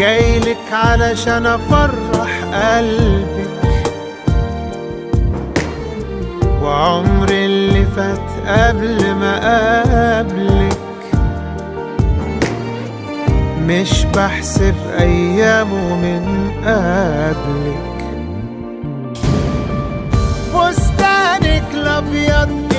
جايلك علشان افرح قلبك، وعمر اللي فات قبل ما اقابلك مش بحسب ايامه من قبلك. فستانك الابيض